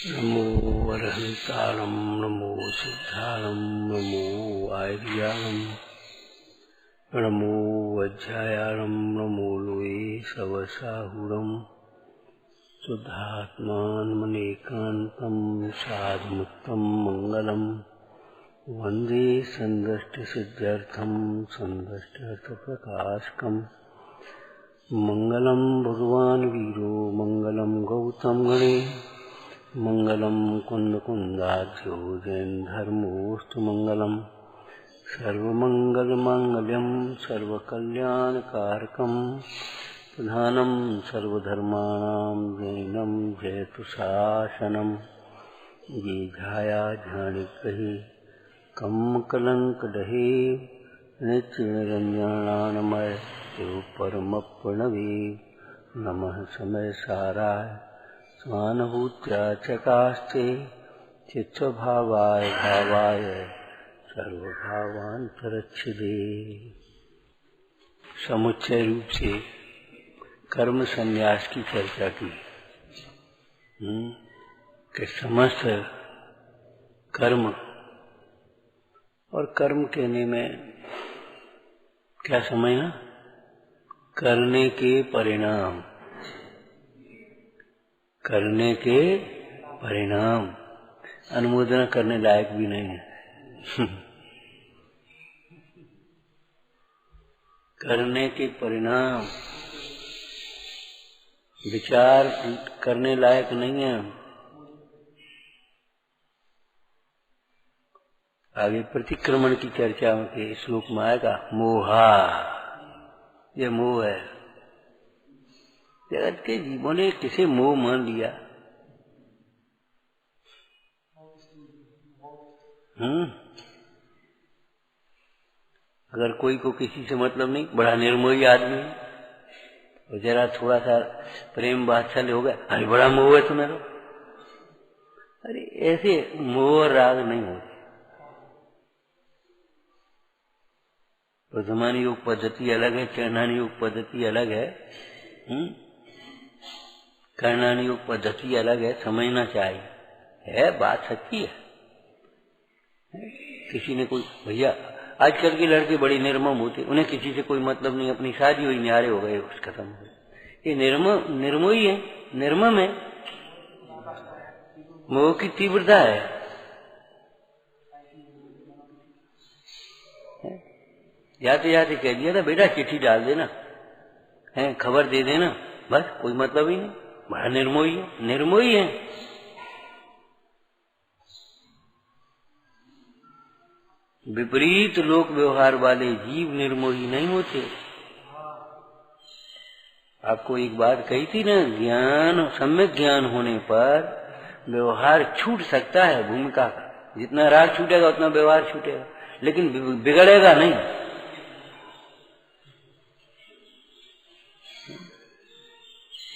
नमो अरहंतारं नमो सिद्धारं नमो आर्यारं नमो वज्रायारं नमो लोये सवसाहुरं शुद्धात्मानमनेकान्तं साधुमुक्तं मङ्गलं वन्दे सन्दष्टिसिद्ध्यर्थं सन्दष्ट्यर्थप्रकाशकम् मङ्गलं भगवान् वीरो मङ्गलं गौतम गणे मङ्गलं कुन्दकुन्दाख्यो जैनधर्मोऽस्तु मङ्गलं सर्वमङ्गलमाङ्गल्यं सर्वकल्याणकारकं प्रधानं सर्वधर्माणां जैनं जयतु शासनं ये ध्याया ध्यानिग्रहे कम्मकलङ्कदहे नित्यनिरञ्जनानमय शिव परमप्रणवे नमः समयसाराय स्वानुभूत्या चकास्ते चित्तभावाय भावाय सर्वभावान्तरच्छिदे। समुच्चय रूप से कर्म संन्यास की चर्चा की कि समस्त कर्म और कर्म कहने में क्या समझना, करने के परिणाम, करने के परिणाम अनुमोदना करने लायक भी नहीं है। करने के परिणाम विचार करने लायक नहीं है। आगे प्रतिक्रमण की चर्चा के श्लोक में आएगा मोहा, ये मोह है। जगत के जीवों ने किसे मोह मान लिया? अगर कोई को किसी से मतलब नहीं, बड़ा निर्मोही आदमी है, और जरा थोड़ा सा प्रेम वात्सल्य हो गया, अरे बड़ा मोह है तुम्हें तो। अरे ऐसे मोह राग नहीं होते। प्रथमान योग पद्धति अलग है, चरणानी योग पद्धति अलग है, करणानी योग पद्धति अलग है, समझना चाहिए। है बात सच्ची है। किसी ने कोई, भैया आजकल के लड़के बड़े निर्मम होते, उन्हें किसी से कोई मतलब नहीं, अपनी शादी हुई न्यारे हो गए, बस खत्म हो गए। ये निर्मोही है, निर्मम है, मोह की तीव्रता है। जाते कह दिया था बेटा चिट्ठी डाल देना, है खबर दे देना, बस कोई मतलब ही नहीं। बड़ा निर्मोही है, निर्मोही है। विपरीत लोक व्यवहार वाले जीव निर्मोही नहीं होते। आपको एक बात कही थी ना, ज्ञान, सम्यक ज्ञान होने पर व्यवहार छूट सकता है भूमिका का। जितना राग छूटेगा उतना व्यवहार छूटेगा, लेकिन बिगड़ेगा नहीं।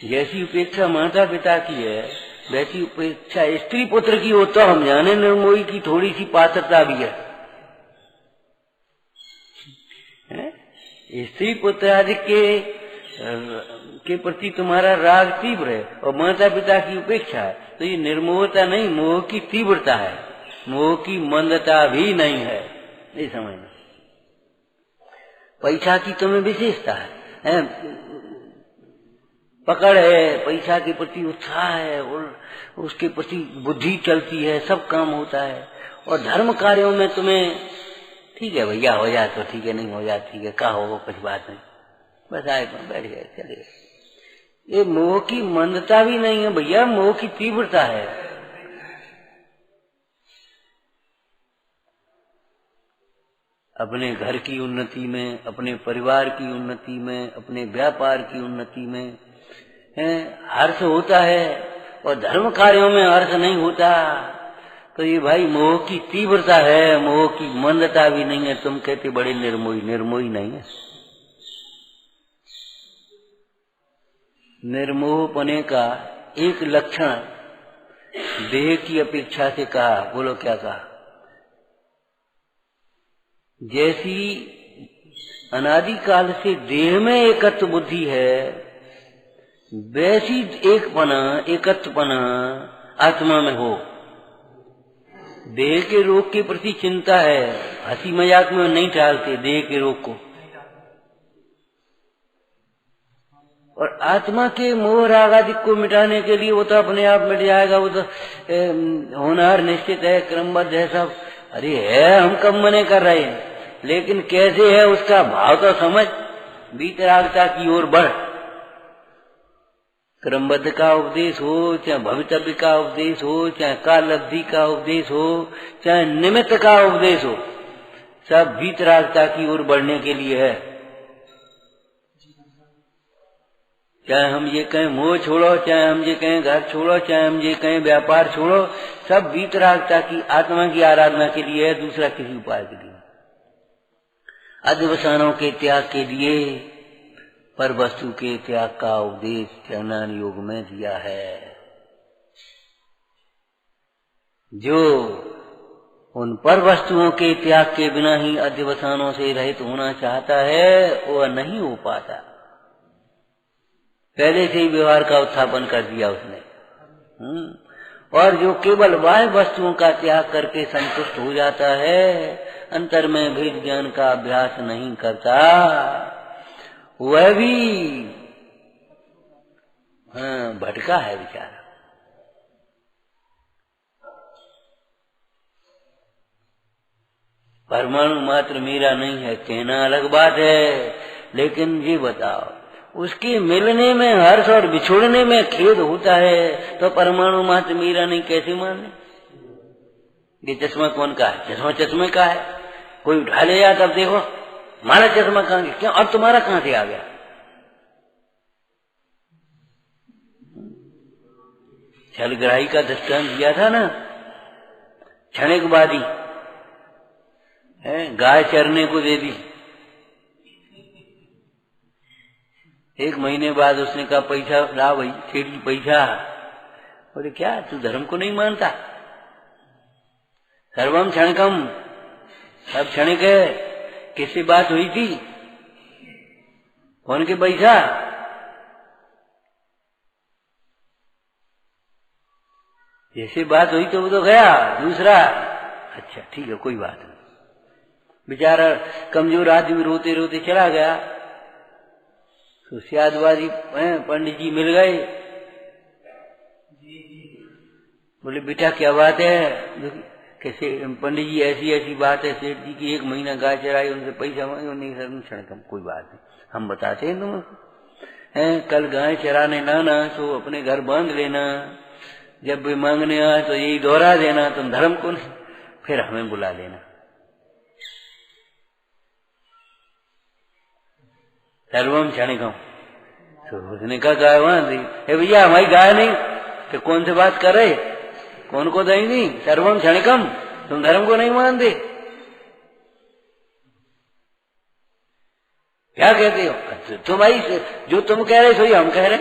जैसी उपेक्षा माता पिता की है, वैसी उपेक्षा स्त्री पुत्र की हो तो हम जाने निर्मोही की थोड़ी सी पात्रता भी है। स्त्री पुत्र आदि के प्रति तुम्हारा राग तीव्र है और माता पिता की उपेक्षा है, तो ये निर्मोहता नहीं, मोह की तीव्रता है, मोह की मंदता भी नहीं है। ये समझना। पैसा की तुम्हें विशेषता है, पकड़ है, पैसा के प्रति उत्साह है और उसके प्रति बुद्धि चलती है, सब काम होता है। और धर्म कार्यों में तुम्हें ठीक है भैया, हो जाए तो ठीक है, नहीं हो जाए ठीक है, क्या होगा कुछ बात नहीं, बस आए बैठ गए चले गए। ये मोह की मंदता भी नहीं है भैया, मोह की तीव्रता है। अपने घर की उन्नति में, अपने परिवार की उन्नति में, अपने व्यापार की उन्नति में हर्ष होता है और धर्म कार्यों में हर्ष नहीं होता, तो ये भाई मोह की तीव्रता है, मोह की मंदता भी नहीं है। तुम कहते बड़े निर्मोही, निर्मोही नहीं है। निर्मोह पने का एक लक्षण देह की अपेक्षा से कहा, बोलो क्या कहा? जैसी अनादिकाल से देह में एकत्व बुद्धि है, वैसी एकत्वपना आत्मा में हो। देह के रोग के प्रति चिंता है, हंसी मजाक में नहीं टालते देह के रोग को। और आत्मा के मोह राग आदि को मिटाने के लिए वो तो अपने आप मिट जाएगा, वो तो होनहार निश्चित है, क्रमबद्ध है सब। अरे है, हम कब मने कर रहे हैं, लेकिन कैसे है उसका भाव तो समझ। वीतरागता की ओर बढ़। क्रमबद्ध का उपदेश हो, चाहे भवितव्य का उपदेश हो, चाहे काल अवधि का उपदेश हो, चाहे निमित्त का उपदेश हो, सब वीतरागता की ओर बढ़ने के लिए है। चाहे हम ये कहें मोह छोड़ो, चाहे हम ये कहें घर छोड़ो, चाहे हम ये कहें व्यापार छोड़ो, सब वीतरागता की आत्मा की आराधना के लिए है, दूसरा किसी उपाय के लिए। अध्यवसानों के त्याग के लिए पर वस्तु के त्याग का उपदेश ज्ञान योग में दिया है। जो उन पर वस्तुओं के त्याग के बिना ही अध्यवसानों से रहित होना चाहता है, वह नहीं हो पाता। पहले से ही व्यवहार का उत्थापन कर दिया उसने। और जो केवल बाह्य वस्तुओं का त्याग करके संतुष्ट हो जाता है, अंतर में भेद ज्ञान का अभ्यास नहीं करता, वह भी भटका है बेचारा। परमाणु मात्र मेरा नहीं है कहना अलग बात है, लेकिन ये बताओ, उसके मिलने में हर्ष और बिछोड़ने में खेद होता है, तो परमाणु मात्र मेरा नहीं कैसे माने? ये चश्मा कौन का है? चश्मा चश्मे का है। कोई उठा ले जाए तब देखो हमारा चश्मा कहाँ गया, क्यों और तुम्हारा कहाँ से आ गया? छलग्राही का दृष्टांत दिया था ना, क्षणिकवादी गाय चरने को दे दी, 1 महीने बाद उसने कहा पैसा ला भाई, सेठ जी पैसा। बोले क्या तू धर्म को नहीं मानता? सर्वम क्षणिकम, सब क्षणिक है। किससे बात हुई थी? कौन के पैसा? जैसे बात हुई तो वो तो गया, दूसरा अच्छा ठीक है कोई बात नहीं। बेचारा कमजोर आदमी रोते रोते चला गया। सुस्यादवादी पंडित जी मिल गए, बोले बेटा क्या बात है? कैसे पंडित जी ऐसी ऐसी बात है, सेठ जी की 1 महीना गाय चराई, उनसे पैसा मांगे, उन्हें क्षणिकम कोई बात नहीं, हम बताते हैं तुम। कल गाय चराने लाना तो अपने घर बांध लेना, जब भी मांगने आए तो यही दोहरा देना, तुम धर्म को नहीं, फिर हमें बुला लेना। सर्वम क्षणिकम। तो उसने कहा गाय वहां दी, भैया हमारी गाय नहीं, तो कौन से बात कर रहे, कौन को देंगी? सर्वम क्षणिकम, तुम धर्म को नहीं मानते, क्या कहते हो? तुम्हारी जो तुम कह रहे सो हम कह रहे।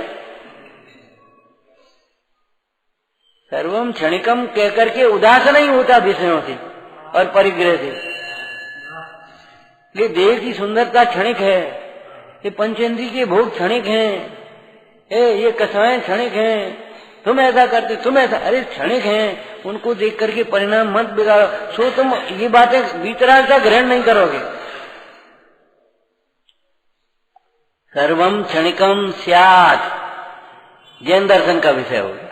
सर्वम क्षणिकम कहकर के उदास नहीं होता विषयों से और परिग्रह से। ये देह की सुंदरता क्षणिक है, ये पंचेंद्रिय के भोग क्षणिक हैं, ये कसाएं क्षणिक हैं, तुम ऐसा करते, तुम ऐसा, अरे क्षणिक हैं, उनको देख करके परिणाम मत बिगाड़ो। सो तुम ये बातें वीतरागता ग्रहण नहीं करोगे। सर्वम क्षणिकम स्यात्, जैन दर्शन का विषय हो गया।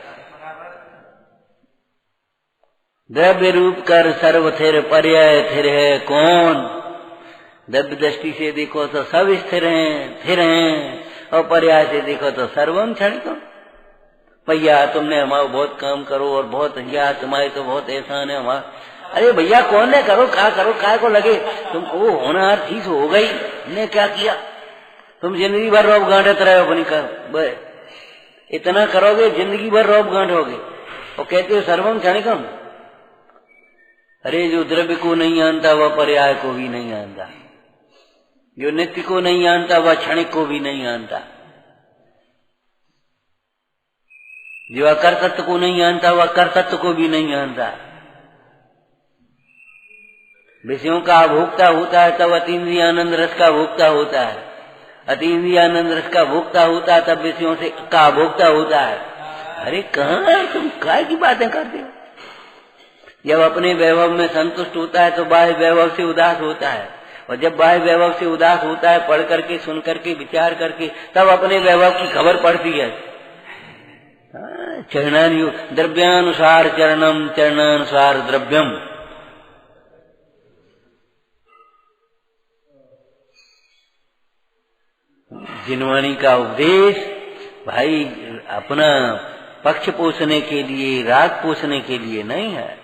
द्रव्य रूप कर सर्व थिर, पर्याय थिर है कौन? द्रव्य दृष्टि से देखो तो सब स्थिर हैं, थिर हैं, और पर्याय से देखो तो सर्वम क्षणिकम। भैया तुमने हमारा बहुत काम करो और बहुत भैया तुम्हारे तो बहुत एहसान है हमारा। अरे भैया कौन ने करो काय को लगे, तुम वो होनहार चीज हो गई, ने क्या किया? तुम जिंदगी भर रौब गांठत रहे हो अपनी कर, इतना करोगे जिंदगी भर रौब गांठोगे, और कहते हो सर्वम क्षणिकम। अरे जो द्रव्य को नहीं जानता वह पर्याय को भी नहीं जानता, जो नित्य को नहीं जानता वह क्षणिक को भी नहीं जानता, जो अकर्तृत्व को नहीं जानता वह कर्तृत्व को भी नहीं जानता। विषयों का भोक्ता होता है तब अतीन्द्रिय आनंद रस का भोक्ता होता है, अतीन्द्रिय आनंद रस का भोक्ता होता है तब विषयों से का भोक्ता होता है। अरे कहाँ, तुम काय की बातें करते हो? जब अपने वैभव में संतुष्ट होता है तो बाह्य वैभव से उदास होता है, और जब बाह्य वैभव से उदास होता है पढ़ करके, सुन करके, विचार करके, तब अपने वैभव की खबर पड़ती है। चरणानि द्रव्यानुसार चरणम, चरणानुसार द्रव्यम। जिनवाणी का उपदेश भाई अपना पक्ष पोषने के लिए, राग पोषने के लिए नहीं है।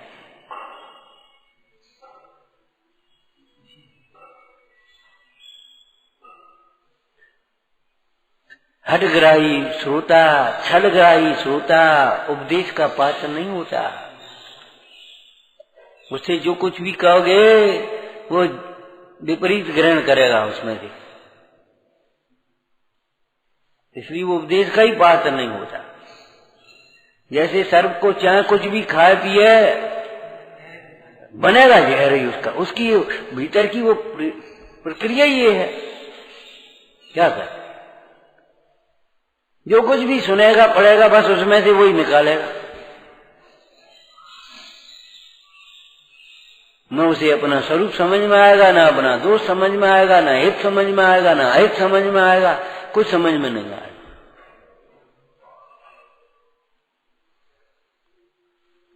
हठग्राही श्रोता, छलग्राही श्रोता उपदेश का पात्र नहीं होता। उससे जो कुछ भी कहोगे वो विपरीत ग्रहण करेगा उसमें से, इसलिए वो उपदेश का ही पात्र नहीं होता। जैसे सर्प को चाहे कुछ भी खाए पिए बनेगा जहर ही उसका, उसकी भीतर की वो प्रक्रिया ये है। क्या कर, जो कुछ भी सुनेगा पढ़ेगा बस उसमें से वही निकालेगा, न उसे अपना स्वरूप समझ में आएगा, ना अपना दोष समझ में आएगा, ना हित समझ में आएगा, ना अहित समझ में आएगा, कुछ समझ में नहीं आएगा।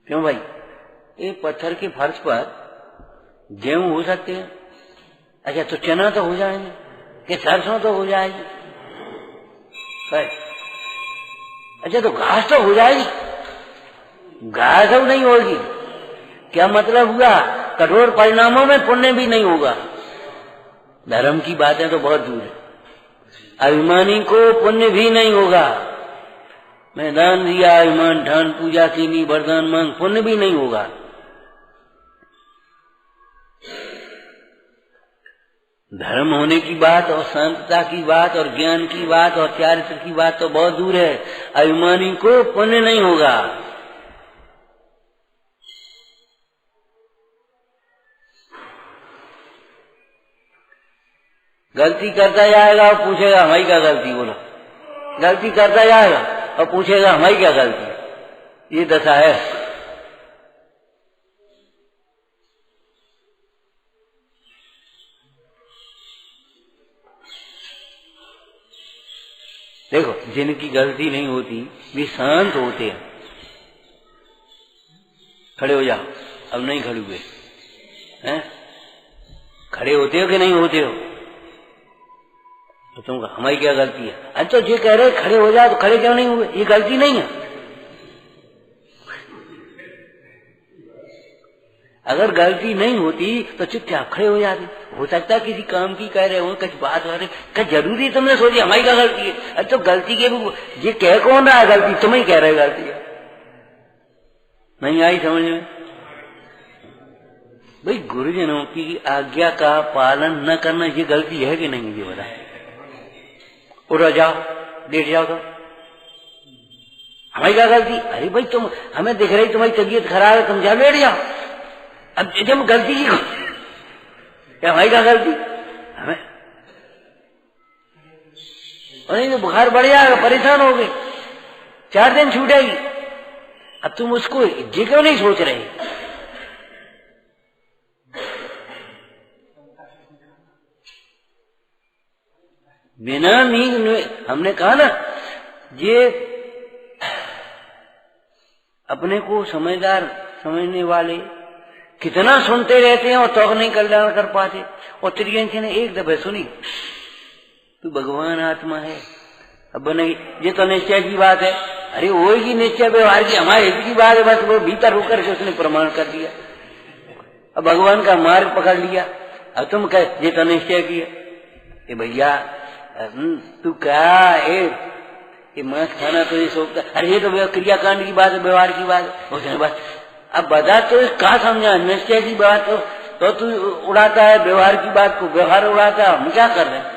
क्यों भाई, एक पत्थर के फर्श पर गेहूं हो सकते हैं? अच्छा तो चना तो हो जाएंगे, कि सरसों तो हो जाएगी, अच्छा तो घास तो हो जाएगी, घास तो नहीं होगी। क्या मतलब हुआ? कठोर परिणामों में पुण्य भी नहीं होगा। धर्म की बातें तो बहुत दूर है। अभिमानी को पुण्य भी नहीं होगा। मैं दान दिया, अभिमान ठान, पूजा की नहीं, वरदान मांग, पुण्य भी नहीं होगा। धर्म होने की बात और शांतता की बात और ज्ञान की बात और चारित्र की बात तो बहुत दूर है। अभिमानी को पुण्य नहीं होगा। गलती करता जाएगा और पूछेगा हमारी क्या गलती, बोलो। गलती करता जाएगा और पूछेगा हमारी क्या गलती, ये दशा है। देखो, जिनकी गलती नहीं होती वे शांत होते हैं। खड़े हो जाओ, अब नहीं खड़े हुए हैं? खड़े होते हो कि नहीं होते हो? तो तुम हमारी क्या गलती है? अरे तो ये कह रहे खड़े हो जाओ, तो खड़े क्यों नहीं हुए? ये गलती नहीं है। अगर गलती नहीं होती तो चुपचाप खड़े हो जाते। हो सकता है किसी काम की कह रहे हो, कुछ बात हो रही, क्या जरूरी तुमने सोची हमारी क्या गलती है? अरे तो गलती के ये कह कौन रहा है गलती? तुम ही कह रहे गलती है। नहीं आई समझ में? भाई गुरुजनों की आज्ञा का पालन न करना ये गलती है कि नहीं, ये बताए। उठो जाओ, लेट जाओ, तो हमारी क्या गलती? अरे भाई तुम हमें दिख रही तुम्हारी तबीयत खराब है, तुम जाओ लेट जाओ। अब जब गलती की हमारी क्या गलती? हमें और नहीं तो बुखार बढ़ जाएगा, परेशान हो गए, 4 दिन छूटेगी। अब तुम उसको ये क्यों नहीं सोच रहे? बिना नींद हमने कहा ना, ये अपने को समझदार समझने वाले कितना सुनते रहते हैं और तो नहीं कल्याण कर पाते। और त्रियंश ने एक दफे सुनी, तू भगवान आत्मा है, अब नहीं, ये तो निश्चय की बात है। अरे होगी निश्चय व्यवहार की, हमारे हित की बात है, बस वो भीतर होकर के उसने प्रमाण कर दिया, अब भगवान का मार्ग पकड़ लिया। अब तुम कह ये तो निश्चय किया, ये भैया तू क्या ये मांस खाना तो ये सोचता, अरे ये तो क्रियाकांड की बात है, व्यवहार की बात है। उसने बस अब बता तो कहा समझा, निश्चय की बात तो तू उड़ाता है, व्यवहार की बात को व्यवहार उड़ाता है, हम क्या कर रहे हैं?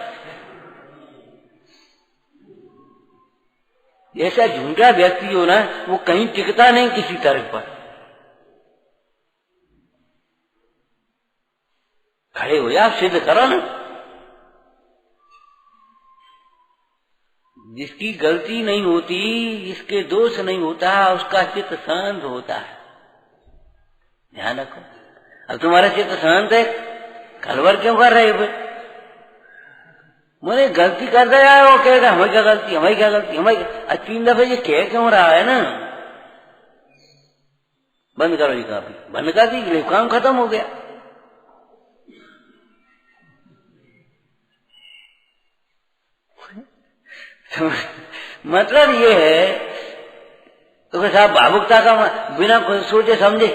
ऐसा झूठा व्यक्ति हो ना, वो कहीं टिकता नहीं किसी तर्क पर। खड़े हो जा, सिद्ध करो ना। जिसकी गलती नहीं होती, जिसके दोष नहीं होता, उसका चित्त शांत होता है। ध्यान रखो। अब तुम्हारा चित्त शांत है, कलवर क्यों कर रहे हो? मैंने गलती कर दिया है, वो कहेगा हमारी क्या गलती, हमारी क्या गलती, हमारी। 3 दफे ये कह क्यों रहा है ना? बंद करो ये काफी, बंद कर दी, काम खत्म हो गया। मतलब ये है तो साहब भावुकता का बिना सोचे समझे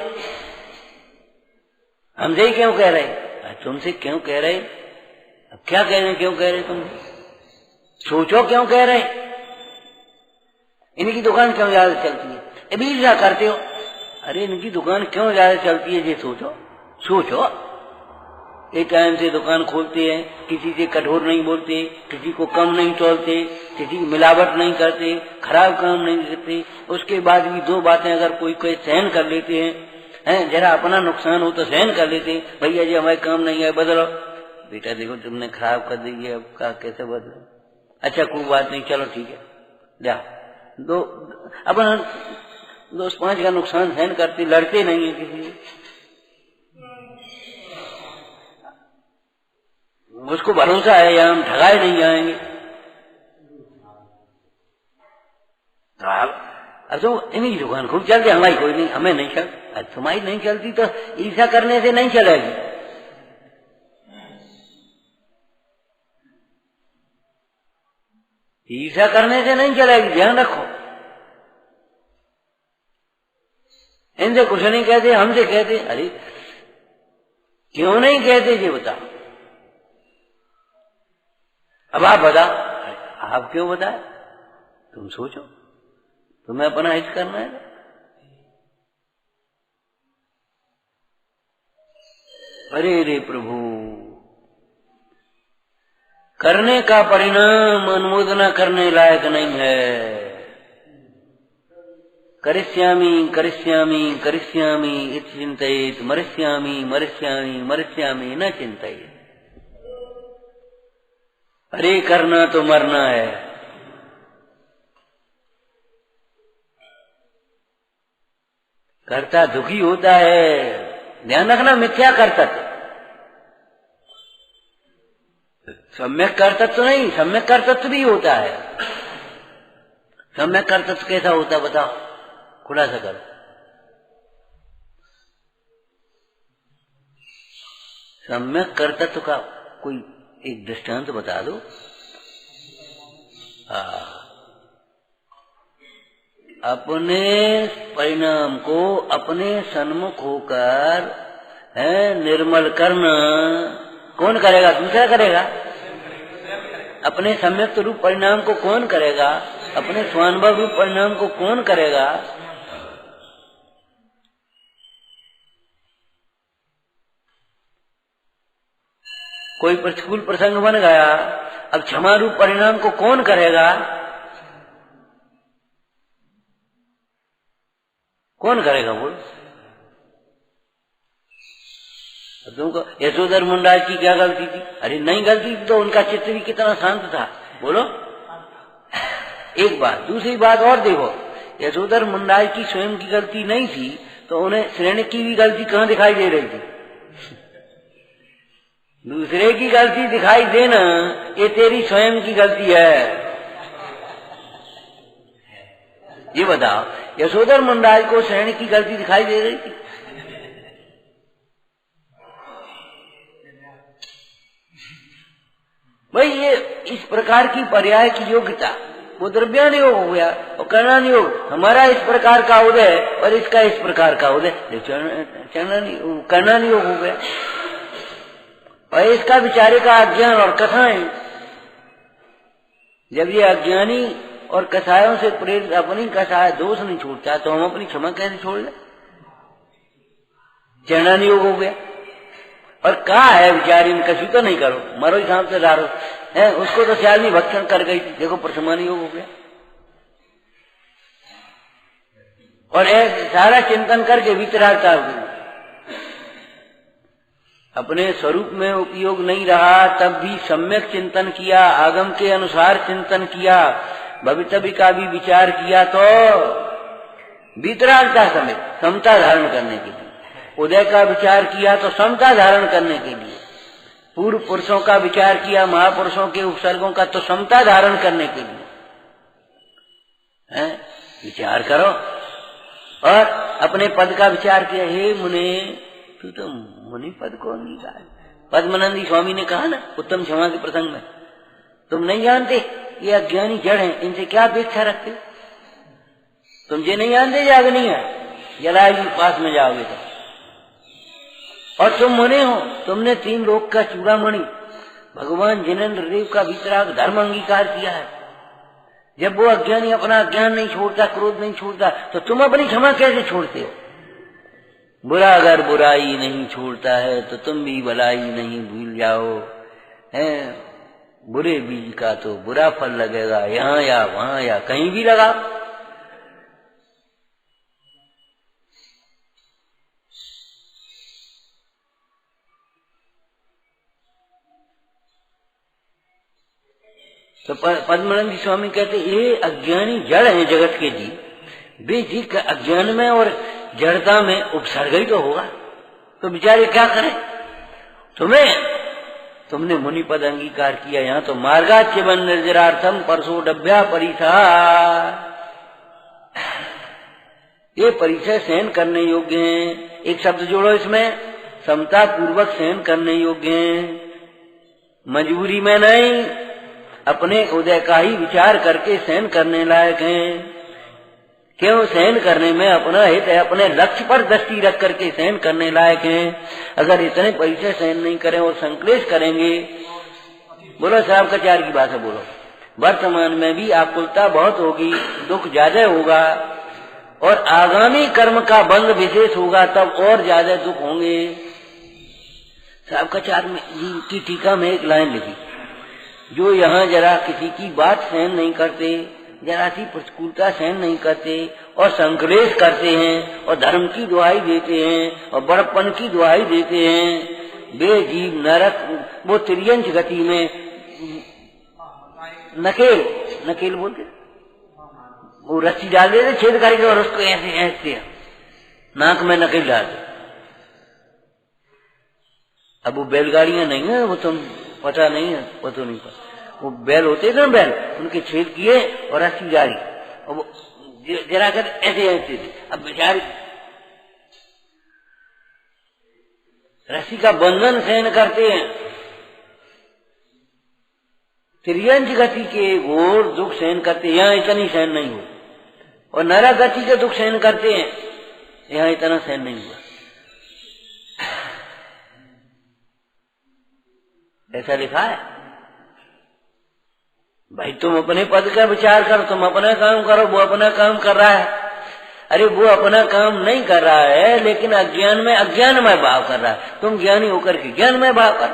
हमसे ही क्यों कह रहे, तुमसे क्यों कह रहे, अब क्या कह रहे हैं, क्यों कह रहे तुम, सोचो क्यों कह रहे, इनकी दुकान क्यों ज्यादा चलती है, अभी क्या करते हो, अरे इनकी दुकान क्यों ज्यादा चलती है, ये सोचो। सोचो, एक टाइम से दुकान खोलते हैं, किसी से कठोर नहीं बोलते, किसी को कम नहीं तोलते, किसी की मिलावट नहीं करते, खराब काम नहीं करते। उसके बाद भी 2 बातें अगर कोई सहन कर लेते हैं, जरा अपना नुकसान हो तो सहन कर लेते हैं, भैया जी हमारे काम नहीं है, बदलो। बेटा देखो तुमने खराब कर दी है, अब का कैसे बदलो, अच्छा कोई बात नहीं, चलो ठीक है, जाओ। अपना 2-5 का नुकसान सहन करते, लड़ते नहीं है किसी से, उसको भरोसा है या हम ठगाए नहीं जाएंगे। तो अब तो इन्हीं की दुकान खूब चलती, हमारी कोई नहीं, हमें नहीं चलती। तुम्हारी नहीं चलती तो ईर्ष्या करने से नहीं चलेगी। ईर्ष्या करने से नहीं चलेगी, ध्यान रखो। इनसे कुछ नहीं कहते, हमसे कहते, अरे क्यों नहीं कहते ये बताओ। अब आप बताओ, आप क्यों बताए, तुम सोचो, तुम्हें अपना हित करना है। अरे रे प्रभु, करने का परिणाम अनुमोदना करने लायक नहीं है। करिष्यामि करिष्यामि करिष्यामि इति चिंतयेत्, मरिष्यामि मरिष्यामि मरिष्यामि न चिंतयेत्। अरे करना तो मरना है। करता दुखी होता है, ध्यान रखना, मिथ्या कर्तव्य, सम्यक कर्तव्य तो नहीं, सम्यक कर्तव्य भी होता है। सम्यक कर्तव्य कैसा होता है बताओ, खुलासा करो। सम्यक कर्तव्य का कोई एक दृष्टांत बता दो। अपने परिणाम को अपने सन्मुख होकर निर्मल करना कौन करेगा, दूसरा करेगा। अपने सम्यक रूप परिणाम को कौन करेगा, अपने स्वानुभव रूप परिणाम को कौन करेगा। कोई प्रतिकूल प्रसंग बन गया, अब क्षमा रूप परिणाम को कौन करेगा, कौन करेगा बोल। तुमको यशोधर मुंडा की क्या गलती थी, अरे नहीं गलती थी तो उनका चित्त भी कितना शांत था, बोलो। एक बात, दूसरी बात और देखो, यशोधर मुंडा की स्वयं की गलती नहीं थी तो उन्हें श्रेणी की भी गलती कहाँ दिखाई दे रही थी। दूसरे की गलती दिखाई देना ये तेरी स्वयं की गलती है। ये बताओ, यशोधर मुंडाई को श्रेणी की गलती दिखाई दे रही थी। भाई ये इस प्रकार की पर्याय की योग्यता, वो द्रव्यानुयोग हो गया और कर्णानुयोग। हमारा इस प्रकार का उदय और इसका इस प्रकार का उदय कर्णानुयोग हो गया। और इसका बेचारे का अज्ञान और कथाएं, जब ये अज्ञानी और कसायों से प्रेरित अपनी कसाय दोष नहीं छूटता तो हम अपनी क्षमा कैसे छोड़ लें। चरणानुयोग हो गया और कहा है बेचारी में कछु तो नहीं करो, मरो ही सांप से डारो है, उसको तो श्याली भक्षण कर गई थी, देखो प्रथमानुयोग हो गया। और सारा चिंतन करके वितरागता हो गई, अपने स्वरूप में उपयोग नहीं रहा, तब भी सम्यक चिंतन किया, आगम के अनुसार चिंतन किया, भवितव्य का भी विचार किया तो वीतरागता समेत समता धारण करने के लिए, उदय का विचार किया तो समता धारण करने के लिए, पूर्व पुरुषों का विचार किया, महापुरुषों के उपसर्गों का तो समता धारण करने के लिए है? विचार करो। और अपने पद का विचार किया, हे मुने तू तो मुनि पद को अंगीकार। पद्मानंदी स्वामी ने कहा ना उत्तम क्षमा के प्रसंग में, तुम नहीं जानते ये अज्ञानी जड़ हैं, इनसे क्या अपेक्षा रखते? तुम ये नहीं जानते जागनी है, जलाएगी पास में जाओगे तो। और तुम मुने हो, तुमने 3 लोक का चूड़ामणि भगवान जिनेन्द्र देव का वीतराग धर्म अंगीकार किया है। जब वो अज्ञानी अपना अज्ञान नहीं छोड़ता, क्रोध नहीं छोड़ता, तो तुम अपनी क्षमा कैसे छोड़ते हो? बुरा अगर बुराई नहीं छोड़ता है तो तुम भी भलाई नहीं भूल जाओ, है? बुरे बीज का तो बुरा फल लगेगा, यहाँ या वहां या कहीं भी लगा। तो पद्मानंद स्वामी कहते ये अज्ञानी जड़ है जगत के जी, वे जी का अज्ञान में और जड़ता में उपसर्ग ही तो होगा, तो बेचारे क्या करें? तुमने मुनि पद अंगीकार किया, यहाँ तो मार्गाच्यवन निर्जरार्थम परसोडभ्या परिथा, ये परिचय सहन करने योग्य हैं। एक शब्द जोड़ो इसमें, समता पूर्वक सहन करने योग्य हैं, मजबूरी में नहीं, अपने उदय का ही विचार करके सहन करने लायक हैं। क्यों? सहन करने में अपना हित है, अपने लक्ष्य पर दृष्टि रख करके सहन करने लायक हैं। अगर इतने परिचय सहन नहीं करें और संक्लेश करेंगे, बोलो श्रावकाचार्य की भाषा बोलो, वर्तमान में भी आकुलता बहुत होगी, दुख ज्यादा होगा, और आगामी कर्म का बंध विशेष होगा, तब और ज्यादा दुख होंगे। श्रावकाचार्य जी की टीका में एक लाइन लिखी, जो यहाँ जरा किसी की बात सहन नहीं करते, जरा सी प्रतिकूलता सहन नहीं करते और संक्लेश करते हैं और धर्म की दुहाई देते हैं और बड़प्पन की दुहाई देते हैं, वे जीव नरक वो तिर्यंच गति में नकेल बोलते, वो रस्सी डाल देते छेद करके और उसको ऐसे ऐसे नाक में नकेल डाल दे। अब वो बैलगाड़ियां नहीं है, वो तुम पता नहीं है, वो तो नहीं पता, वो बैल होते थे ना, बैल उनके छेद किए और रस्सी जारी और वो जरा कर ऐसे ऐसे थे। अब बेचारे रस्सी का बंधन सहन करते हैं, तिर्यंच गति के घोर दुख सहन करते हैं, यहाँ इतनी सहन नहीं हो, और नरक गति के दुख सहन करते हैं, यहाँ इतना सहन नहीं हुआ। ऐसा लिखा है भाई, तुम अपने पद का विचार करो, तुम अपना काम करो, वो अपना काम कर रहा है। अरे वो अपना काम नहीं कर रहा है, लेकिन अज्ञान में अज्ञानमय भाव कर रहा है, तुम ज्ञानी होकर के ज्ञानमय भाव कर।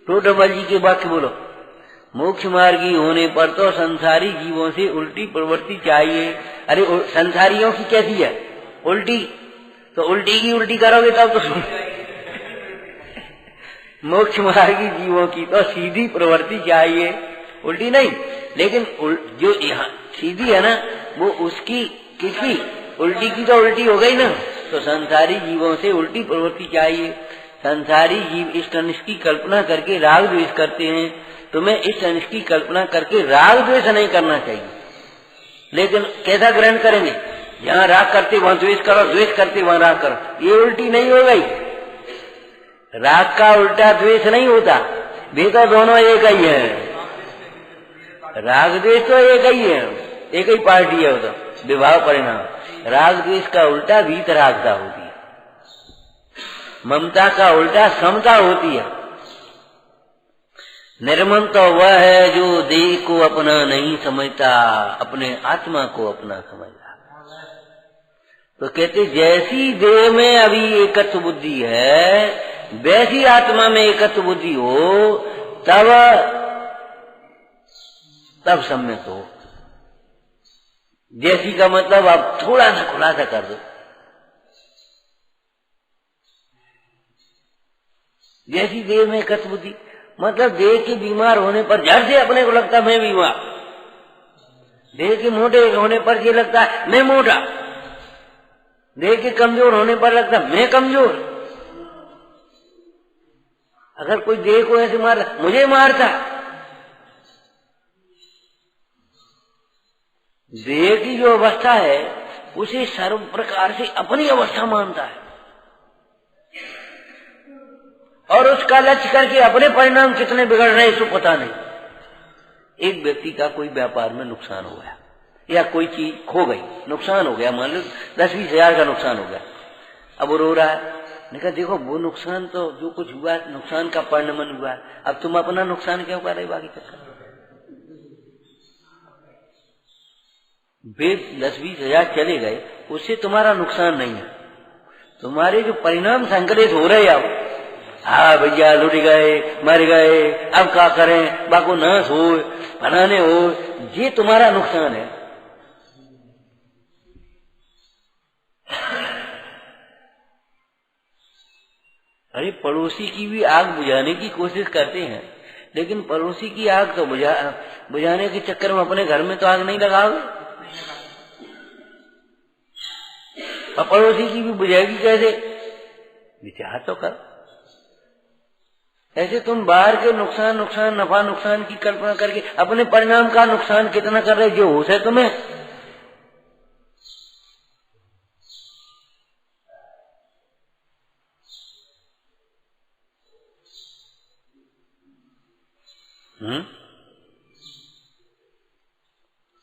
टोटमल जी के वाक्य बोलो, मोक्ष मार्गी होने पर तो संसारी जीवों से उल्टी प्रवृत्ति चाहिए। अरे संसारियों की कैसी है? उल्टी, तो उल्टी की उल्टी करोगे तब तो मोक्ष मार्गी जीवों की तो सीधी प्रवृत्ति चाहिए, उल्टी नहीं। लेकिन जो यहाँ सीधी है ना, वो उसकी किसकी उल्टी की तो उल्टी हो गई ना, तो संसारी जीवों से उल्टी प्रवृत्ति चाहिए। संसारी जीव इष्ट अनिष्ट की कल्पना करके राग द्वेष करते हैं, तुम्हें इष्ट अनिष्ट की कल्पना करके राग द्वेष नहीं करना चाहिए। लेकिन कैसा ग्रहण करेंगे? जहाँ राग करते वहां द्वेष करो, द्वेष करते वहां राग करो, ये उल्टी नहीं हो गई। राग का उल्टा द्वेष नहीं होता, वे तो दोनों एक ही है। राग द्वेष तो एक ही है, एक ही पार्टी है, वो तो विभाव परिणाम। राग द्वेष का उल्टा वीतरागता होती है, ममता का उल्टा समता होती है। निर्मम तो वह है जो देह को अपना नहीं समझता, अपने आत्मा को अपना समझता। तो कहते जैसी देह में अभी एकत्व बुद्धि है, वैसी आत्मा में एकत्व बुद्धि हो, तब सम्यक हो। जैसी का मतलब आप थोड़ा सा खुलासा कर दो, जैसी देह में एकत्व बुद्धि, मतलब देह के बीमार होने पर झट से अपने को लगता मैं बीमार, देह के मोटे होने पर ये लगता है मैं मोटा, देह के कमजोर होने पर लगता है मैं कमजोर। अगर कोई देह को ऐसे मार मुझे मारता, देह की जो अवस्था है उसे सर्व प्रकार से अपनी अवस्था मानता है और उसका लक्ष्य करके अपने परिणाम कितने बिगड़ रहे इसको पता नहीं। एक व्यक्ति का कोई व्यापार में नुकसान हो गया या कोई चीज खो गई, नुकसान हो गया, मान लो 10-20 हजार का नुकसान हो गया, अब वो रो रहा है। मैंने कहा देखो वो नुकसान तो जो कुछ हुआ नुकसान का परिणाम हुआ, अब तुम अपना नुकसान क्यों कर रहे बाकी चक्कर। वे 10-20 हजार चले गए, उससे तुम्हारा नुकसान नहीं है, तुम्हारे जो परिणाम संकलित हो रहे अब, हाँ भैया लुट गए मर गए अब क्या करें, बाको नाश हो बनाने हो, ये तुम्हारा नुकसान है। अरे पड़ोसी की भी आग बुझाने की कोशिश करते हैं, लेकिन पड़ोसी की आग तो बुझाने के चक्कर में अपने घर में तो आग नहीं लगाओगे, और पड़ोसी की भी बुझाएगी कैसे, विचार तो कर। ऐसे तुम बाहर के नुकसान नफा नुकसान की कल्पना करके अपने परिणाम का नुकसान कितना कर रहे जो होश है तुम्हें।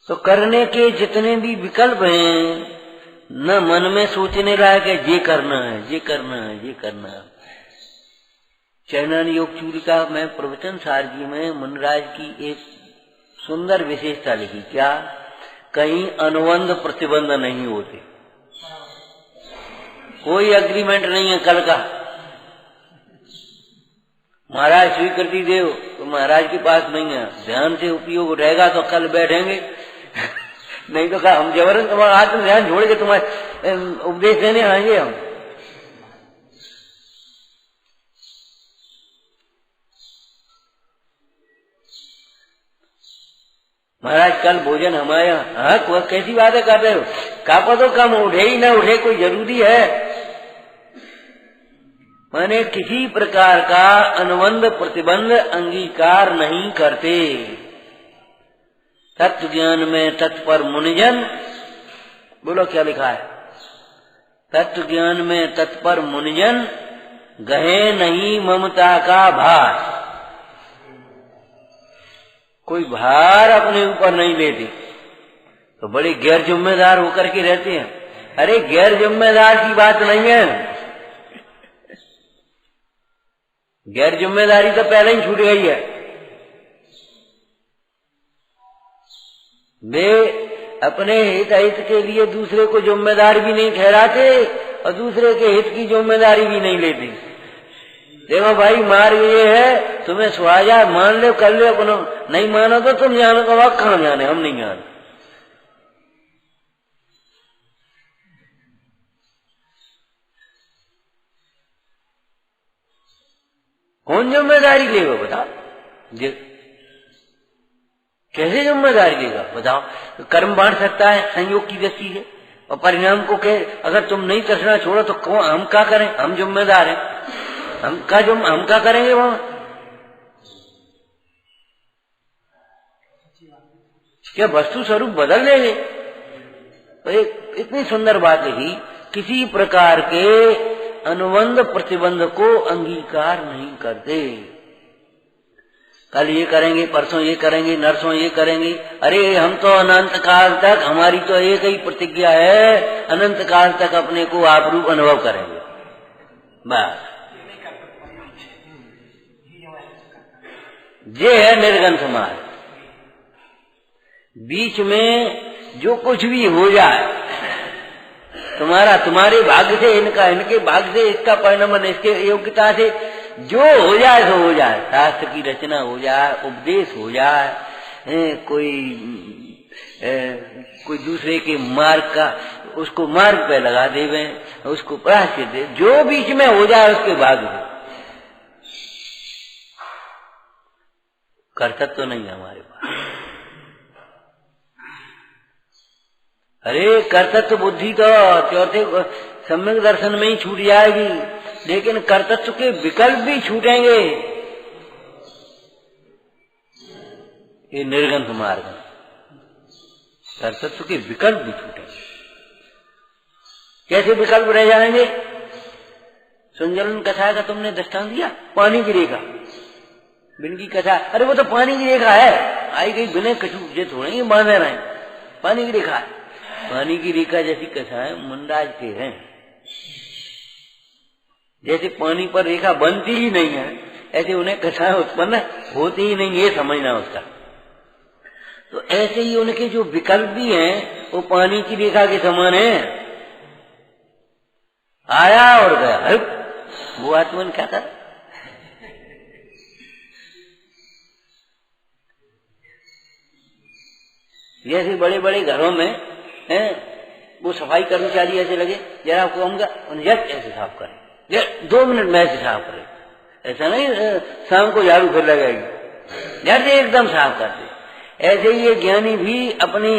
तो करने के जितने भी विकल्प हैं न मन में सोचने लायक है ये करना है ये करना है ये करना है। चैनन योग चूलिका में प्रवचन सारजी में मुनराज की एक सुंदर विशेषता लिखी, क्या कहीं अनुबंध प्रतिबंध नहीं होते, कोई एग्रीमेंट नहीं है कल का। महाराज स्वीकृति दे तो महाराज के पास नहीं है, ध्यान से उपयोग रहेगा तो कल बैठेंगे नहीं तो क्या हम जबरन तुम्हारा हाथ में ध्यान जोड़ के तुम्हारे उपदेश देने आएंगे हम। महाराज कल भोजन हमारे यहाँ, हाँ कैसी बातें कर रहे हो, कापा तो कम उठे ही ना उठे कोई जरूरी है। माने किसी प्रकार का अनुबंध प्रतिबंध अंगीकार नहीं करते। तत्व ज्ञान में तत्पर मुनिजन, बोलो क्या लिखा है, तत्व ज्ञान में तत्पर मुनिजन गहे नहीं ममता का भार, कोई भार अपने ऊपर नहीं लेते, तो बड़े गैर जिम्मेदार होकर के रहते हैं। अरे गैर जिम्मेदार की बात नहीं है, गैर जिम्मेदारी तो पहले ही छूट गई है। वे अपने हित के लिए दूसरे को जिम्मेदार भी नहीं ठहराते और दूसरे के हित की जिम्मेदारी भी नहीं लेते। देखो भाई मार्ग ये है, तुम्हें स्वाजा मान लो कर लो, अपना नहीं मानो तो तुम जानो का वक्त कहाँ जाने, हम नहीं जाने। कौन जिम्मेदारी लेगा बताओ, कैसे जिम्मेदारी लेगा बताओ। तो कर्म बांट सकता है संयोग की दृष्टि से, और परिणाम को कहे अगर तुम नहीं कसना छोड़ो तो हम क्या करें, हम जिम्मेदार हैं, हम क्या करेंगे वहां। क्या वस्तु स्वरूप बदल देंगे। तो एक इतनी सुंदर बात लिखी, किसी प्रकार के अनुबंध प्रतिबंध को अंगीकार नहीं करते। कल ये करेंगे, परसों ये करेंगे, नरसों ये करेंगे। अरे हम तो अनंत काल तक, हमारी तो एक ही प्रतिज्ञा है, अनंत काल तक अपने को आप रूप अनुभव करेंगे बस। ये है निर्गन समाज। बीच में जो कुछ भी हो जाए, तुम्हारे भाग्य से, इनके भाग्य से, इसका परिणाम, इसके योग्यता से जो हो जाए सो हो जाए। शास्त्र की रचना हो जाए, उपदेश हो जाए, कोई दूसरे के मार्ग का उसको मार्ग पे लगा देवे, उसको प्रायश्चित दे, जो बीच में हो जाए उसके भाग्य से। कर्तव्य तो नहीं है हमारे पास। अरे कर्तव्य बुद्धि तो चौथे सम्यक दर्शन में ही छूट जाएगी, लेकिन कर्तव्य के विकल्प भी छूटेंगे। ये निर्गंथ मार्ग में कर्तव्य के विकल्प भी छूटेंगे। कैसे विकल्प रह जाएंगे? संजलन कथा का तुमने दृष्टांत दिया, पानी की रेखा, बिन की कथा। अरे वो तो पानी की रेखा है, आई गई बिना कछु जे थोड़े बांधे रहे, पानी की रेखा है। पानी की रेखा जैसी कथाएं मुंडाज के हैं। जैसे पानी पर रेखा बनती ही नहीं है, ऐसे उन्हें कथाएं उत्पन्न होती ही नहीं, ये समझना उसका। तो ऐसे ही उनके जो विकल्प भी हैं वो पानी की रेखा के समान है। आया और गया। अरे वो आत्मन क्या था? जैसे बड़े बड़े घरों में हैं, वो सफाई कर्मचारी ऐसे लगे, जरा आपको कहूंगा जस्ट ऐसे साफ करें, 2 मिनट में ऐसे साफ करें। ऐसा नहीं शाम को झाड़ू फिर लगाएगी, जैसे एकदम साफ करते। ऐसे ही ये ज्ञानी भी अपनी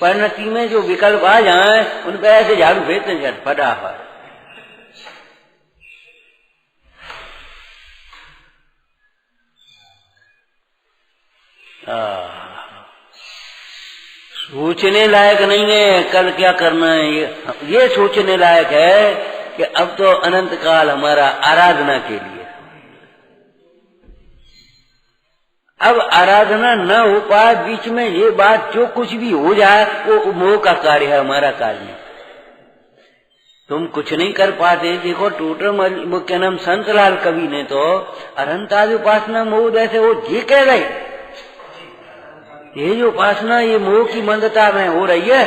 परिणति में जो विकल्प आ जाए उन पर ऐसे झाड़ू फेरते हैं फटाफट। सोचने लायक नहीं है कल क्या करना है। ये सोचने लायक है कि अब तो अनंत काल हमारा आराधना के लिए, अब आराधना न हो पाए बीच में, ये बात जो कुछ भी हो जाए वो मोह का कार्य है हमारा कार्य। तुम कुछ नहीं कर पाते। देखो टोटल वो क्या नाम संतलाल कवि ने तो अनंतादि उपासना मोह जैसे वो ये कह गए, ये जो उपासना ये मोह की मंदता में हो रही है,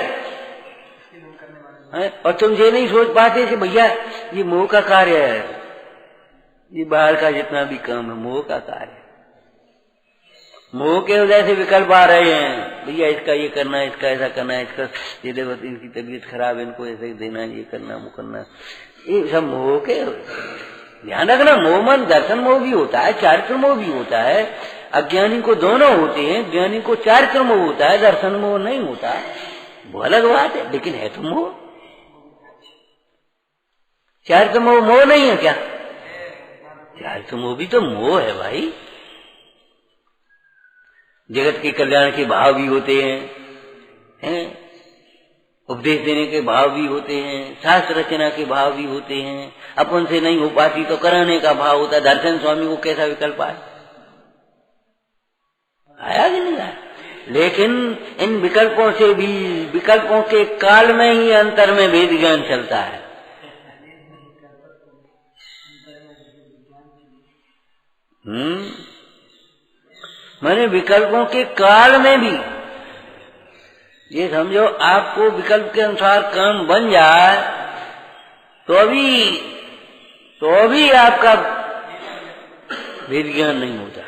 और तुम ये नहीं सोच पाते कि भैया ये मोह का कार्य है। ये बाहर का जितना भी काम है मोह का कार्य है। मोह के वजह से विकल्प आ रहे हैं, भैया इसका ये करना है, इसका ऐसा करना है, इसका ये देखो इनकी तबीयत खराब है, इनको ऐसे देना है, ये करना वो करना, ये सब मोह के। ध्यान रखना, मोह मन दर्शन मोह भी होता है, चारित्र मोह भी होता है। अज्ञानी को दोनों होते हैं, ज्ञानी को चारित्र मोह होता है, दर्शन मोह नहीं होता। वो अलग बात है, लेकिन है तो मोह। चारित्र मोह मोह नहीं है क्या? चारित्र मोह भी तो मोह है भाई। जगत के कल्याण के भाव भी होते हैं, उपदेश देने के भाव भी होते हैं, शास्त्र रचना के भाव भी होते हैं, अपन से नहीं हो पाती तो कराने का भाव होता है। दर्शन स्वामी को कैसा विकल्प आया कि नहीं आया? लेकिन इन विकल्पों से भी, विकल्पों के काल में ही अंतर में भेद ज्ञान चलता है। मैंने विकल्पों के काल में भी, ये समझो आपको विकल्प के अनुसार काम बन जाए तो भी आपका वेद ज्ञान नहीं होता,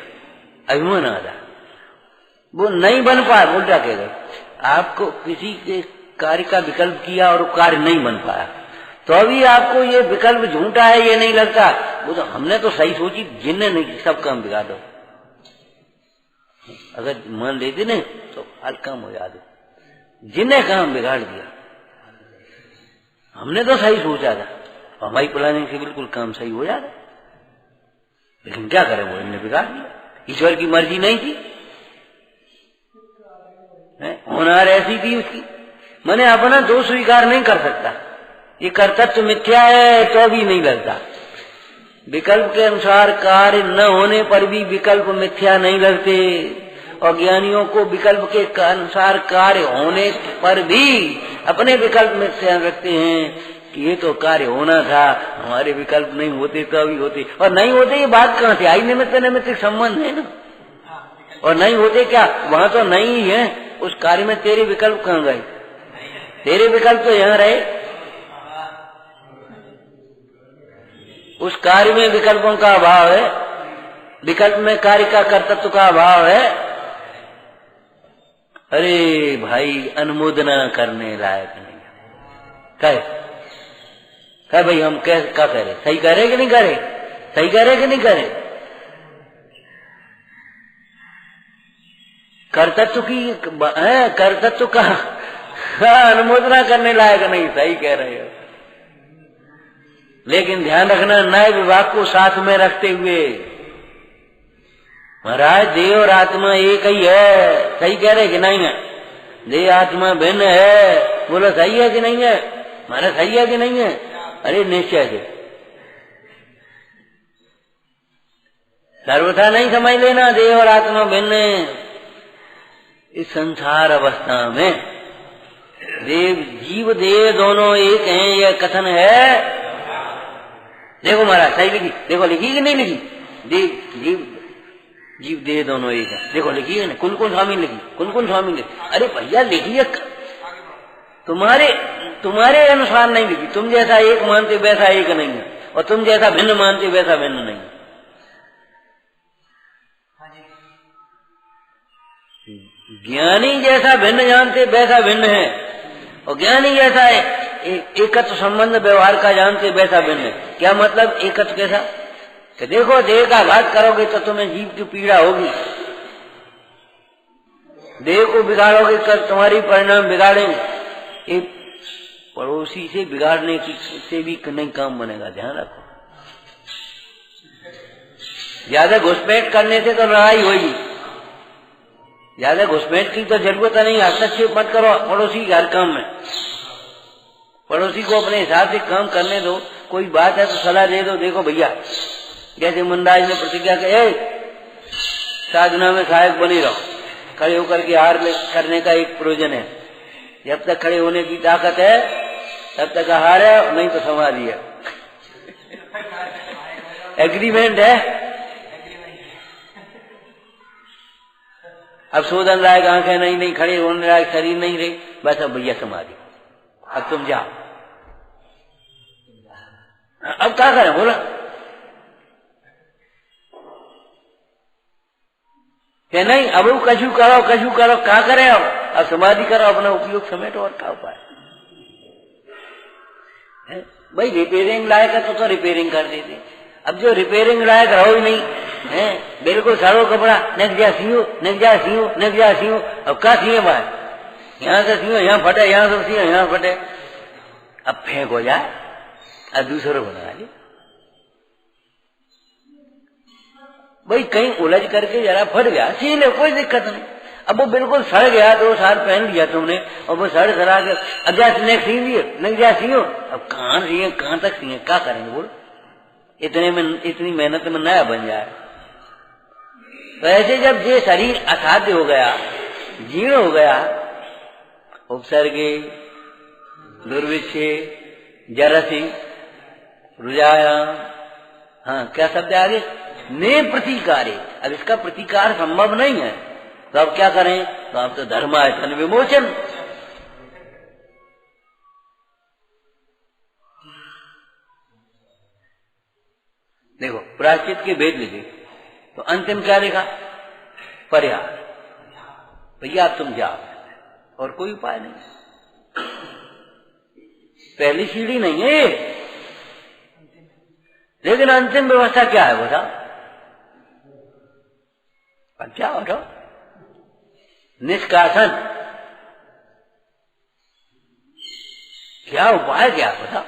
अभिमान आता। वो नहीं बन पाया, उल्टा कह गए, आपको किसी के कार्य का विकल्प किया और कार्य नहीं बन पाया तो अभी आपको ये विकल्प झूठा है ये नहीं लगता। वो तो हमने तो सही सोची, जिनने नहीं सब काम बिगाड़ दो। अगर मान लेते नहीं तो हर काम हो जाते, जिनने काम बिगाड़ दिया। हमने तो सही सोचा था, हमारी प्लानिंग से बिल्कुल काम सही हो जाता, लेकिन क्या करें वो इनने बिगाड़ दिया। ईश्वर की मर्जी नहीं थी, होनार ऐसी थी उसकी। मैंने अपना दोष स्वीकार नहीं कर सकता, ये कर्तव्य मिथ्या है तो भी नहीं लगता। विकल्प के अनुसार कार्य न होने पर भी विकल्प मिथ्या नहीं लगते, और ज्ञानियों को विकल्प के अनुसार कार्य होने पर भी अपने विकल्प मिथ्या रखते हैं कि ये तो कार्य होना था, हमारे विकल्प नहीं होते तो अभी होते। और नहीं होते ये बात कहाँ से आई? निमित्त निमित्त संबंध है ना। और नहीं होते क्या? वहां तो नहीं है, उस कार्य में तेरे विकल्प कहाँ गए? तेरे विकल्प तो यहाँ रहे। उस कार्य में विकल्पों का अभाव है, विकल्प में कार्य का कर्तव्य का अभाव है। अरे भाई अनुमोदना करने लायक नहीं कहे भाई हम क्या कह रहे? सही कह रहे कि नहीं कह रहे? सही कह रहे कि नहीं कह रहे? कर्तत्व की कर्तत्व का अनुमोदना करने लायक नहीं, सही कह रहे हो। लेकिन ध्यान रखना, न्याय विभाग को साथ में रखते हुए, महाराज देह और आत्मा एक ही है, सही कह रहे कि नहीं है? देह आत्मा भिन्न है, बोलो सही है कि नहीं है? हमारा सही है कि नहीं है? अरे निश्चय से सर्वथा नहीं समझ लेना देह और आत्मा भिन्न है। इस संसार अवस्था में देव जीव देह दोनों एक हैं, यह कथन है। देखो महाराज सही लिखी, देखो लिखी कि नहीं लिखी? देव जीव जीव देह दोनों एक है, देखो लिखी है ना? कौन कौन स्वामी लिखी, कौन कौन स्वामी लिखी? अरे भैया लिखी है, तुम्हारे अनुसार नहीं लिखी। तुम जैसा एक मानते वैसा एक नहीं है, और तुम जैसा भिन्न मानते वैसा भिन्न नहीं है। ज्ञानी जैसा भिन्न जानते वैसा भिन्न है, और ज्ञानी जैसा एकत्व संबंध व्यवहार का जानते वैसा भिन्न है। क्या मतलब एकत्व कैसा? कि देखो देह का घात करोगे तो तुम्हें जीव की पीड़ा होगी, देह को बिगाड़ोगे तो तुम्हारी परिणाम बिगाड़ेंगे। एक पड़ोसी से बिगाड़ने की से भी नहीं काम बनेगा, ध्यान रखो। ज्यादा घुसपैठ करने से तो लड़ाई होगी, ज्यादा घुसपैठ की तो जरूरत नहीं। हस्तक्षेप मत करो पड़ोसी के हर काम में, पड़ोसी को अपने हिसाब से काम करने दो। कोई बात है तो सलाह दे दो, देखो भैया जैसे मुंडाज ने प्रतिज्ञा की, साधना में सहायक बने रहो, खड़े होकर के हार करने का एक प्रयोजन है। जब तक खड़े होने की ताकत है तब तक हार है, नहीं तो समाधि है। एग्रीमेंट है। अब शोधन लायक आंखें नहीं खड़े होने लायक शरीर नहीं रही, बस अब भैया समाधि, अब तुम जाओ। अब क्या करें बोला? क्या नहीं, अब कछु करो क्या करें? अब समाधि करो, अपना उपयोग समेटो, और क्या उपाय है? भाई रिपेयरिंग लायक है तो रिपेयरिंग कर देते। अब जो रिपेयरिंग लायक रहो ही नहीं है, बिल्कुल सारो कपड़ा नक जा सियो। अब क्या सिए भाई? यहाँ से सियो यहाँ फटे, यहाँ से सियो यहाँ फटे। अब फेंक हो जाए, अब दूसरों बना ली। भाई कहीं उलझ करके जरा फट गया, सी ले, कोई दिक्कत नहीं। अब वो बिल्कुल सड़ गया, 2 साल पहन लिया तुमने, और वो सड़ सड़ा के अब जा सियो। अब कहाँ सिए, कहाँ तक सिए, क्या करेंगे बोल? इतनी मेहनत में नया बन जाए। तो ऐसे जब ये शरीर असाध्य हो गया, जीर्ण हो गया, उपसर्गे दुर्विक्षे जरसी रुजाया, हाँ क्या शब्द है आगे? ने प्रतिकारे। अब इसका प्रतिकार संभव नहीं है, तो अब क्या करें? तो अब तो धर्मायतन विमोचन। देखो प्रायश्चित के भेद लिखे तो अंतिम क्या लिखा? परिहार। भैया अब तुम जाओ, और कोई उपाय नहीं। पहली सीढ़ी नहीं है, लेकिन अंतिम व्यवस्था क्या है बताओ? अब क्या हो रहा? निष्कासन। क्या उपाय क्या बताओ?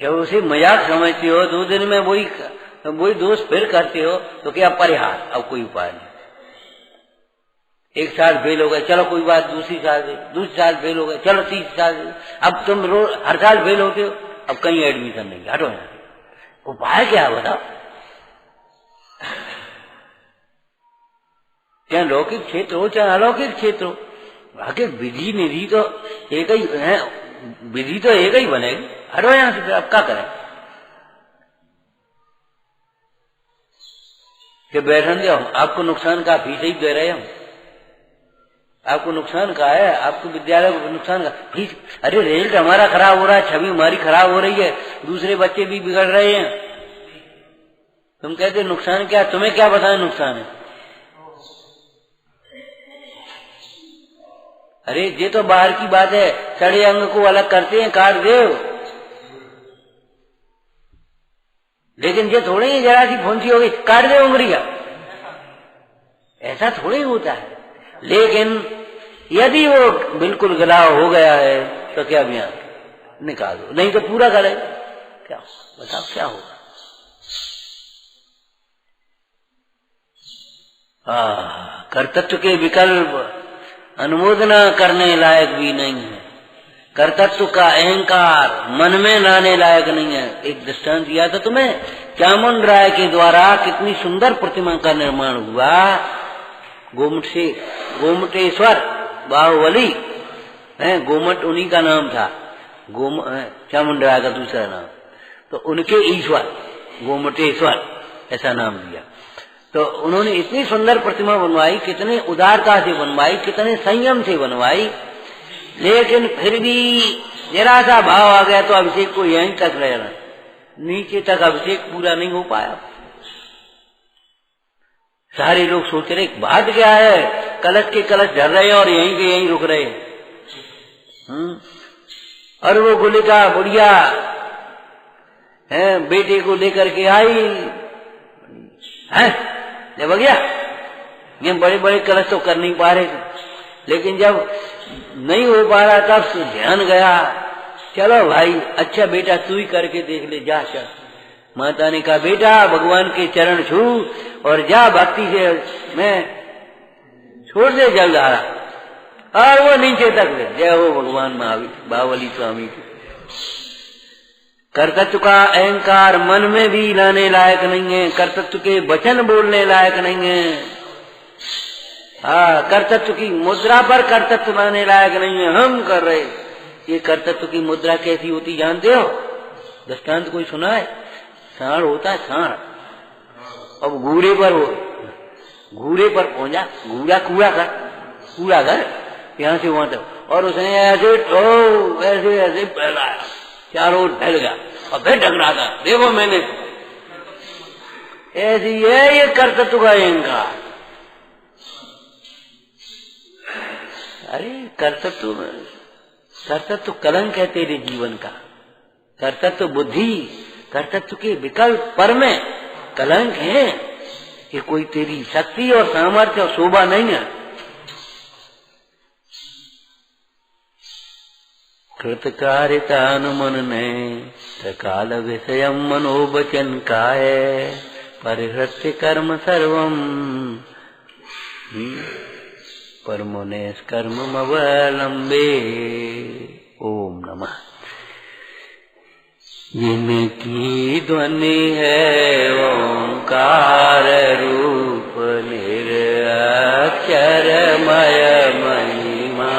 जब उसे मजाक समझते हो, 2 दिन में वही दोष फिर करते हो, तो क्या परिहार? अब कोई उपाय नहीं। 1 साल फेल हो गए, चलो कोई बात, दूसरी साल फेल हो गए, चलो 30 साल। अब तुम हर साल फेल होते हो, अब कहीं एडमिशन नहीं, हटो यहाँ से। उपाय क्या बताओ? चाहे लौकिक क्षेत्र हो चाहे अलौकिक क्षेत्र हो, आखिर विधि निधि तो एक ही है, विधि तो एक ही बनेगी। हटो यहाँ से, अब क्या करें? कि बैठन दो, आपको नुकसान का फीस ही दे रहे हम, आपको नुकसान का है, आपको विद्यालय को नुकसान का फीस। अरे रिजल्ट हमारा खराब हो रहा है, छवि हमारी खराब हो रही है, दूसरे बच्चे भी बिगड़ रहे हैं, तुम कहते नुकसान क्या? तुम्हें क्या बताएं नुकसान है? अरे ये तो बाहर की बात है, सड़े अंग को अलग करते हैं, काट दे। लेकिन ये थोड़ी ही जरा सी फुंसी हो गई काट दे उंगलियां, ऐसा थोड़ी होता है। लेकिन यदि वो बिल्कुल गलाव हो गया है तो क्या भी निकाल दो, नहीं तो पूरा गले, क्या बताओ क्या होगा। कर्तृत्व के विकल्प अनुमोदना करने लायक भी नहीं है। कर्तृत्व का अहंकार मन में लाने लायक नहीं है। एक दृष्टांत दिया था तुम्हें, चामुंड राय के द्वारा कितनी सुंदर प्रतिमा का निर्माण हुआ। गोमटेश्वर बाहुबली है, गोमट उन्हीं का नाम था, चामुंड राय का दूसरा नाम, तो उनके ईश्वर गोमटेश्वर ऐसा नाम दिया। तो उन्होंने इतनी सुंदर प्रतिमा बनवाई, कितने उदारता से बनवाई, कितने संयम से बनवाई, लेकिन फिर भी जरा सा भाव आ गया तो अभिषेक को यहीं तक रहना, नीचे तक अभिषेक पूरा नहीं हो पाया। सारे लोग सोच रहे बात क्या है, कलश के कलश झर रहे हैं और यहीं के यहीं रुक रहे हैं। और वो गुलिका बुढ़िया है, बेटे को लेकर के आई है, जब गया ये बड़े बड़े कलश तो कर नहीं पा रहे थे, लेकिन जब नहीं हो पा रहा तब तो ध्यान गया, चलो भाई अच्छा बेटा तू ही करके देख ले, जा चल। माता ने कहा बेटा भगवान के चरण छू और जा, भक्ति से मैं छोड़ दे जल धारा, और वो नीचे तक ले। जय हो भगवान महावीर बाहुबली स्वामी की। कर्तृत्व का अहंकार मन में भी लाने लायक नहीं है, कर्तृत्व के वचन बोलने लायक नहीं है। कर्तृत्व की मुद्रा पर कर्तृत्व लाने लायक नहीं है। हम कर रहे, ये कर्तृत्व की मुद्रा कैसी होती जानते हो? दृष्टांत कोई सुना है? सांड होता है, सांड, अब घूरे पर हो, घूरे पर पहुंचा, घूरा कूड़ा कर यहाँ से वहां तक, और उसने ऐसे ऐसे ऐसे फैलाया, चारों ओर फैल गया और फिर टकरा था, देखो मैंने, ऐसी है ये कर्तृत्व का अहंकार। अरे कर्तृत्व कलंक है तेरे जीवन का, कर्तृत्व बुद्धि, कर्तृत्व के विकल्प पर में कलंक है, ये कोई तेरी शक्ति और सामर्थ्य और शोभा नहीं है। कृतकारितानुमनने काल विषय मनोवचन काय परिहृत्य कर्म सर्वम परमुनेश कर्ममवलंबे। ओम नमः। जिनकी ध्वनि है ओंकार रूप निरक्षरमय महिमा,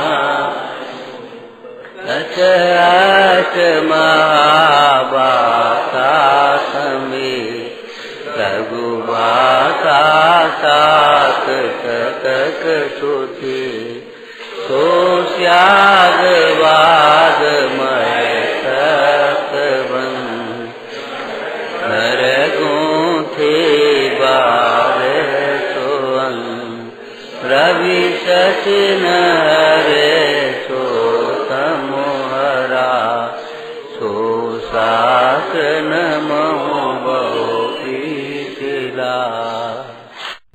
अचराच महाभाषा समेत रघुभाषा सात शतक